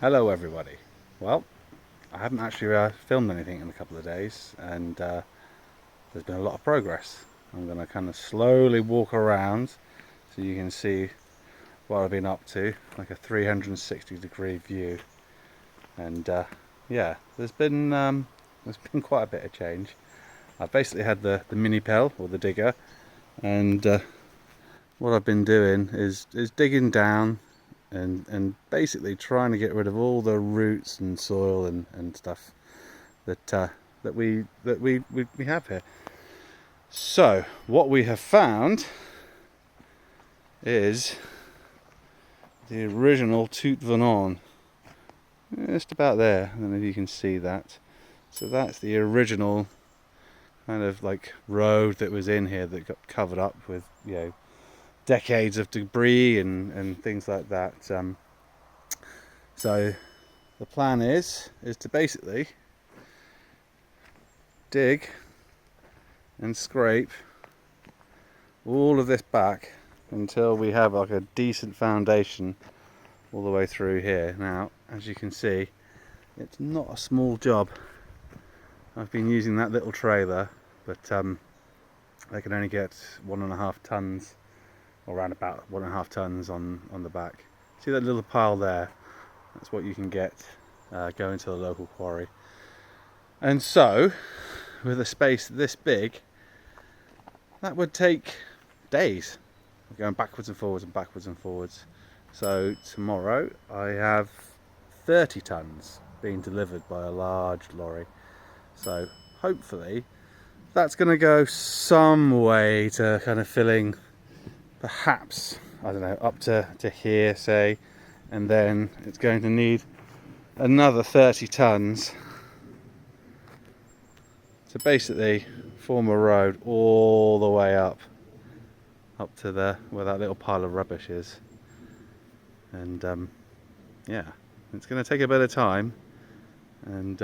Hello everybody. Well, I haven't actually filmed anything in a couple of days, and there's been a lot of progress. I'm going to kind of slowly walk around so you can see what I've been up to, like a 360-degree view. And yeah, there's been quite a bit of change. I've basically had the mini pel, or the digger, and what I've been doing is digging down and basically trying to get rid of all the roots and soil and stuff that we have here. So what we have found is the original Tout Venant. Just about there. I don't know if you can see that. So that's the original kind of like road that was in here that got covered up with, decades of debris and things like that. So the plan is to basically dig and scrape all of this back until we have like a decent foundation all the way through here. Now, as you can see, it's not a small job. I've been using that little trailer, but they can only get 1.5 tons, or around about 1.5 tons on the back. See that little pile there? That's what you can get going to the local quarry. And so, with a space this big, that would take days, going backwards and forwards and backwards and forwards. So tomorrow I have 30 tons being delivered by a large lorry. So hopefully that's going to go some way to kind of filling, perhaps, I don't know, up to here, say, and then it's going to need another 30 tons to basically form a road all the way up to where that little pile of rubbish is. And yeah, it's going to take a bit of time, and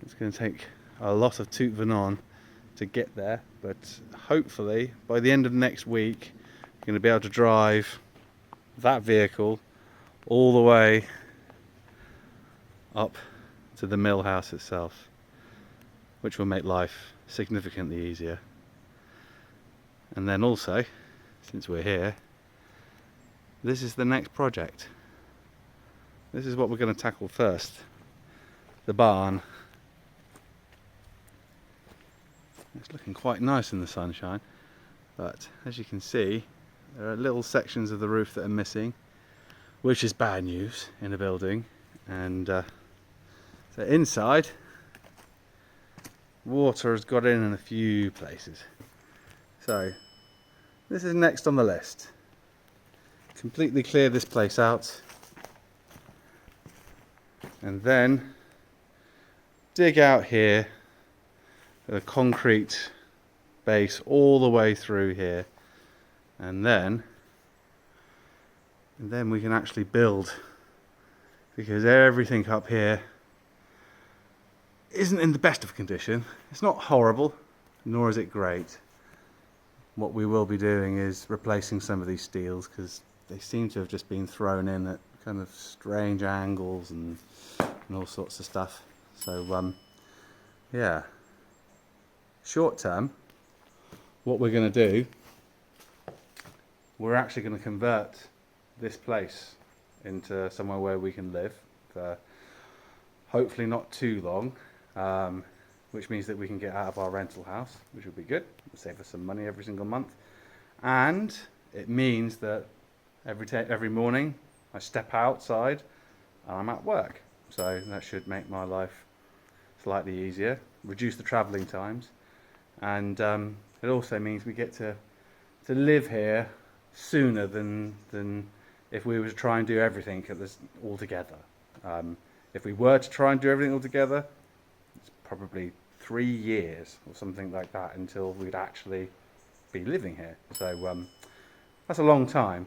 it's going to take a lot of Tout Venant to get there, but hopefully by the end of next week I'm going to be able to drive that vehicle all the way up to the mill house itself, which will make life significantly easier. And then also, since we're here, this is the next project. This is what we're going to tackle first. The barn. It's looking quite nice in the sunshine, but as you can see, there are little sections of the roof that are missing, which is bad news in a building. And so inside, water has got in a few places. So this is next on the list. Completely clear this place out, and then dig out here with a concrete base all the way through here, and then we can actually build, because everything up here isn't in the best of condition. It's not horrible, nor is it great. What we will be doing is replacing some of these steels, because they seem to have just been thrown in at kind of strange angles and all sorts of stuff. So yeah, short term, what we're going to do, we're actually going to convert this place into somewhere where we can live for hopefully not too long, which means that we can get out of our rental house, which will be good. It'll save us some money every single month, and it means that every morning I step outside and I'm at work. So that should make my life slightly easier, reduce the travelling times, and it also means we get to live here sooner than if we were to try and do everything all together. If we were to try and do everything all together, it's probably 3 years or something like that until we'd actually be living here. So that's a long time.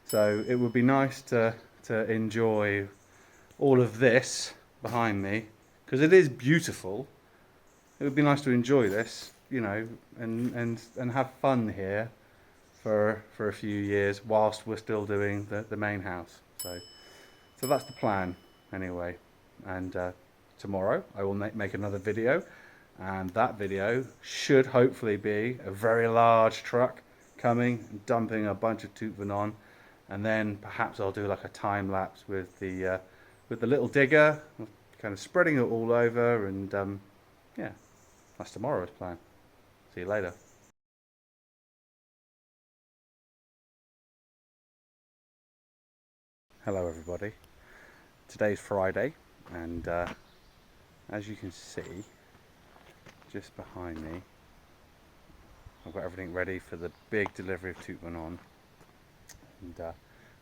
So it would be nice to enjoy all of this behind me, because it is beautiful. It would be nice to enjoy this, and have fun here for a few years whilst we're still doing the main house. So So that's the plan anyway, and tomorrow I will make another video, and that video should hopefully be a very large truck coming and dumping a bunch of tupen on, and then perhaps I'll do like a time lapse with the little digger, kind of spreading it all over, and yeah, that's tomorrow's plan. See you later. Hello everybody. Today's Friday, and as you can see just behind me, I've got everything ready for the big delivery of tupen on, and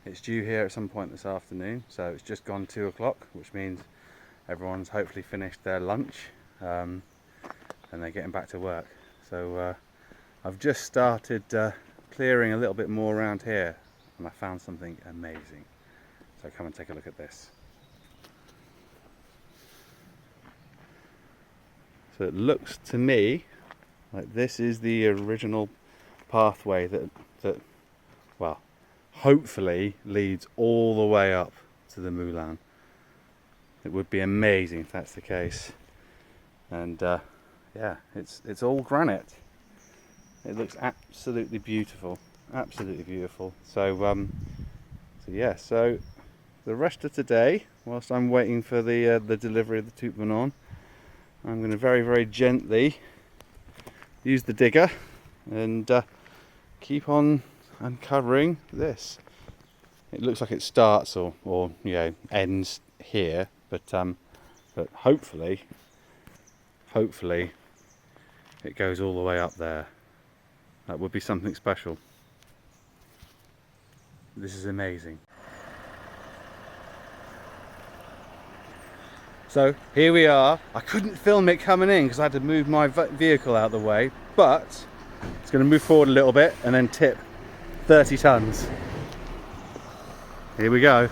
it's due here at some point this afternoon. So it's just gone 2 o'clock, which means everyone's hopefully finished their lunch and they're getting back to work. So I've just started clearing a little bit more around here, and I found something amazing. So come and take a look at this. So it looks to me like this is the original pathway that well, hopefully leads all the way up to the moulin. It would be amazing if that's the case. And yeah, it's all granite. It looks absolutely beautiful, absolutely beautiful. So yeah, so the rest of today, whilst I'm waiting for the delivery of the tupen on, I'm going to very gently use the digger and keep on uncovering this. It looks like it starts or you know, ends here, but hopefully it goes all the way up there. That would be something special. This is amazing. So here we are. I couldn't film it coming in because I had to move my vehicle out of the way, but it's going to move forward a little bit and then tip 30 tons. Here we go.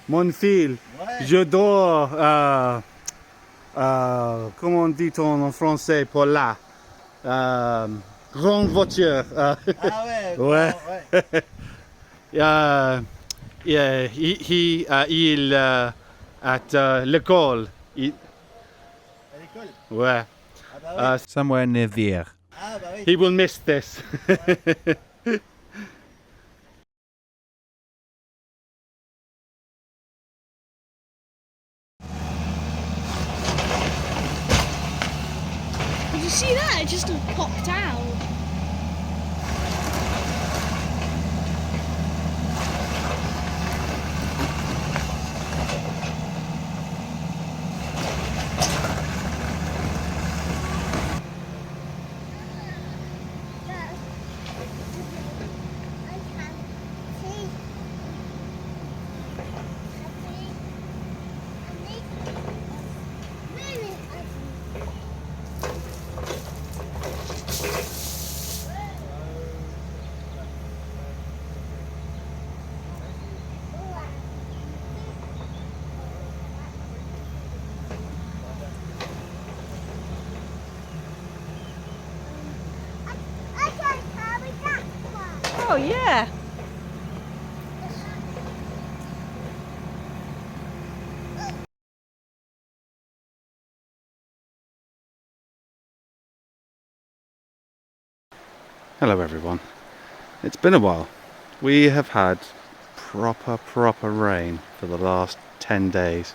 Mon fil, ouais. Je dors, comment dit-on en français pour là? Grande voiture. Ah ouais, ouais. Ouais. Yeah, il at l'école. À l'école? Ouais. Ah bah oui. Somewhere near Vire. Ah bah oui. He will miss this. Ouais. Did you see that? It just popped out. Oh yeah. Hello everyone. It's been a while. We have had proper rain for the last 10 days.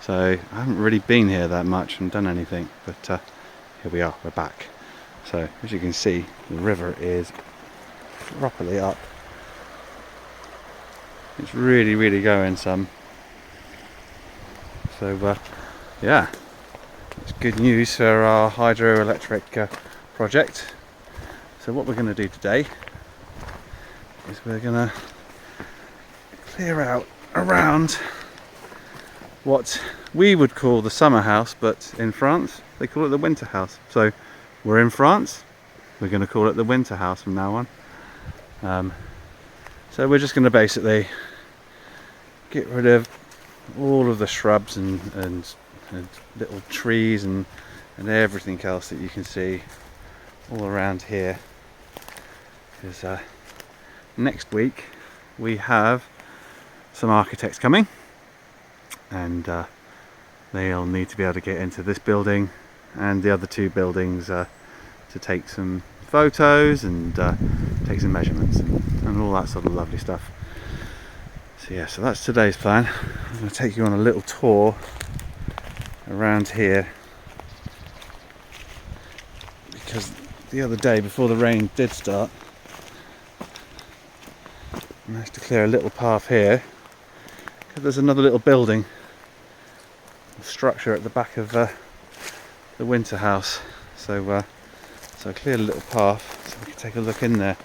So I haven't really been here that much and done anything, but here we are, we're back. So as you can see, the river is properly up. It's really going some. So yeah, it's good news for our hydroelectric project. So what we're going to do today is we're going to clear out around what we would call the summer house, but in France they call it the winter house. So we're in France, we're going to call it the winter house from now on. So we're just going to basically get rid of all of the shrubs and little trees and everything else that you can see all around here, because next week we have some architects coming, and they'll need to be able to get into this building and the other two buildings to take some photos and take some measurements and all that sort of lovely stuff. So yeah, so that's today's plan. I'm going to take you on a little tour around here, because the other day before the rain did start, I managed to clear a little path here, because there's another little building structure at the back of the winter house. So I cleared a little path so we can take a look in there.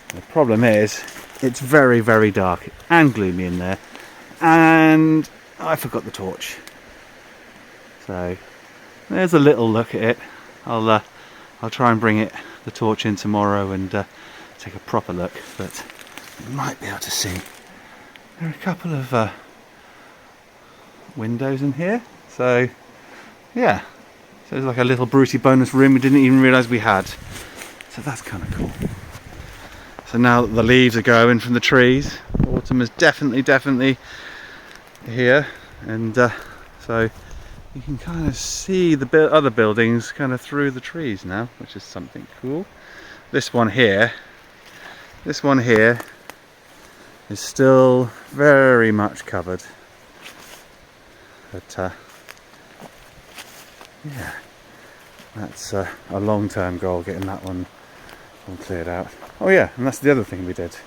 The problem is it's very dark and gloomy in there, and I forgot the torch. So there's a little look at it. I'll try and bring the torch in tomorrow and take a proper look, but you might be able to see there are a couple of windows in here. So yeah, so it's like a little Brucey bonus room we didn't even realise we had. So that's kind of cool. So now that the leaves are going from the trees, autumn is definitely here, and so you can kind of see the other buildings kind of through the trees now, which is something cool. This one here is still very much covered, but yeah, that's a long-term goal, getting that one all cleared out. Oh yeah, and that's the other thing we did.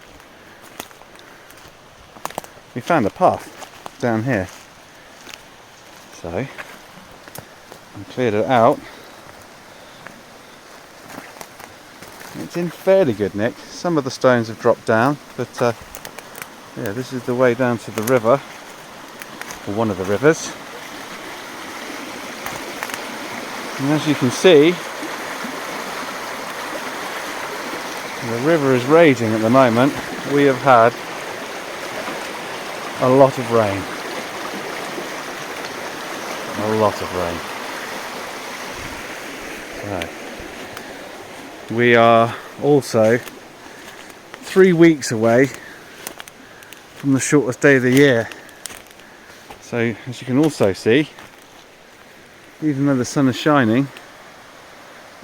We found a path down here, so I cleared it out. It's in fairly good nick. Some of the stones have dropped down, but yeah, this is the way down to the river, or one of the rivers. And as you can see, the river is raging at the moment. We have had a lot of rain. A lot of rain. So, we are also 3 weeks away from the shortest day of the year. So, as you can also see, even though the sun is shining,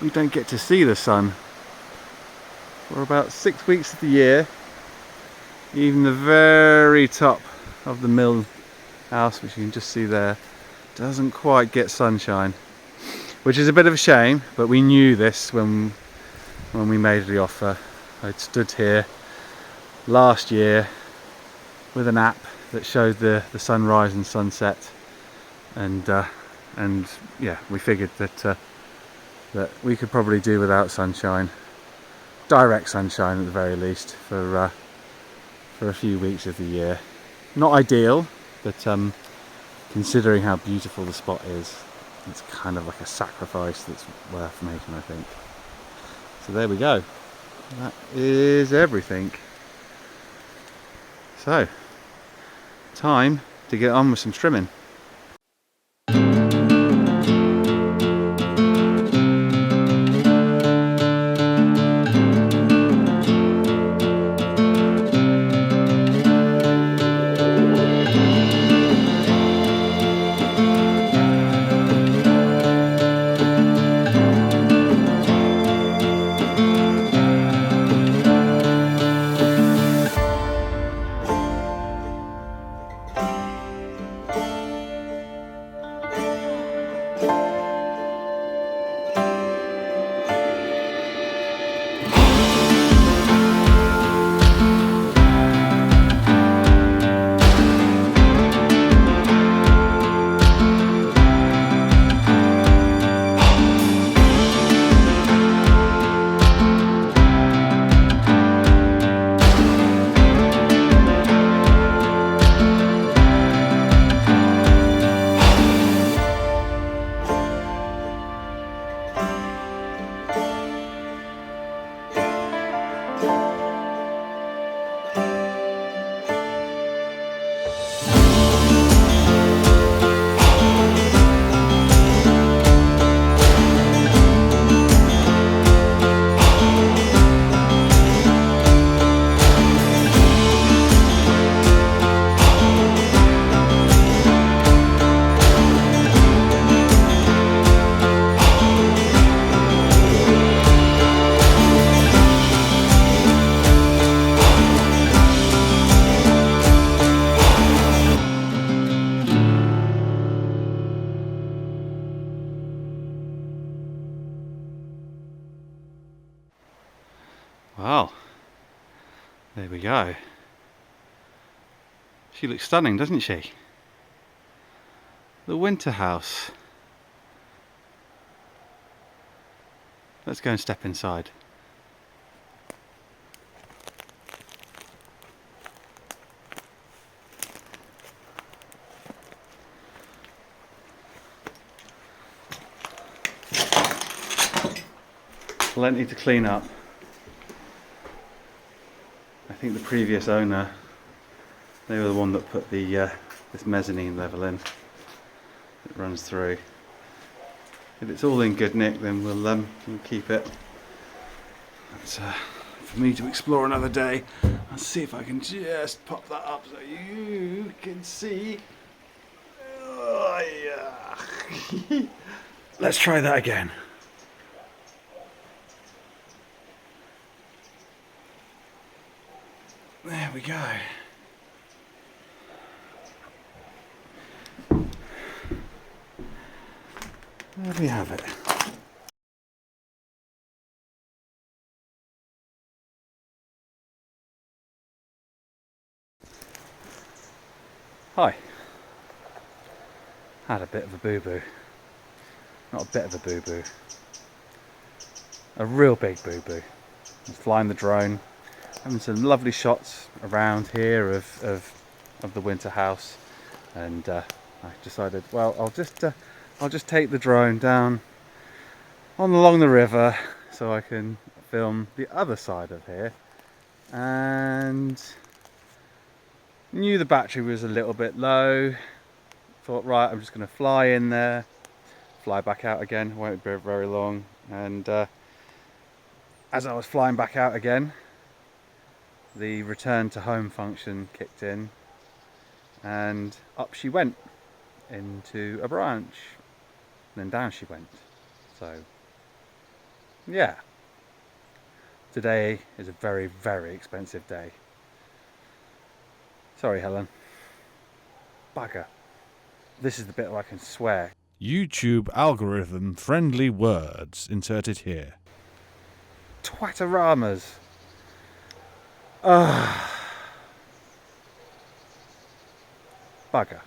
we don't get to see the sun for about 6 weeks of the year. Even the very top of the mill house, which you can just see there, doesn't quite get sunshine, which is a bit of a shame, but we knew this when we made the offer. I'd stood here last year with an app that showed the sunrise and sunset, and yeah, we figured that we could probably do without sunshine, direct sunshine at the very least, for a few weeks of the year. Not ideal, but considering how beautiful the spot is, it's kind of like a sacrifice that's worth making, I think. So there we go. That is everything. So, time to get on with some trimming. Well, there we go. She looks stunning, doesn't she? The winter house. Let's go and step inside. Plenty to clean up. I think the previous owner, they were the one that put the this mezzanine level in. It runs through. If it's all in good nick, then we'll keep it. That's for me to explore another day. I'll see if I can just pop that up so you can see. Oh, yeah. Let's try that again. There we go. There we have it. Hi. Had a bit of a boo-boo. Not a bit of a boo-boo. A real big boo-boo. I was flying the drone, having some lovely shots around here of the winter house, and I decided, well, I'll just take the drone down along the river so I can film the other side of here, and knew the battery was a little bit low. Thought, right, I'm just going to fly in there, fly back out again, won't be very long, and as I was flying back out again, the return to home function kicked in, and up she went into a branch, and then down she went. So yeah, today is a very, very expensive day. Sorry, Helen. Bugger. This is the bit where I can swear. YouTube algorithm friendly words inserted here. Twataramas. Ugh. Bugger.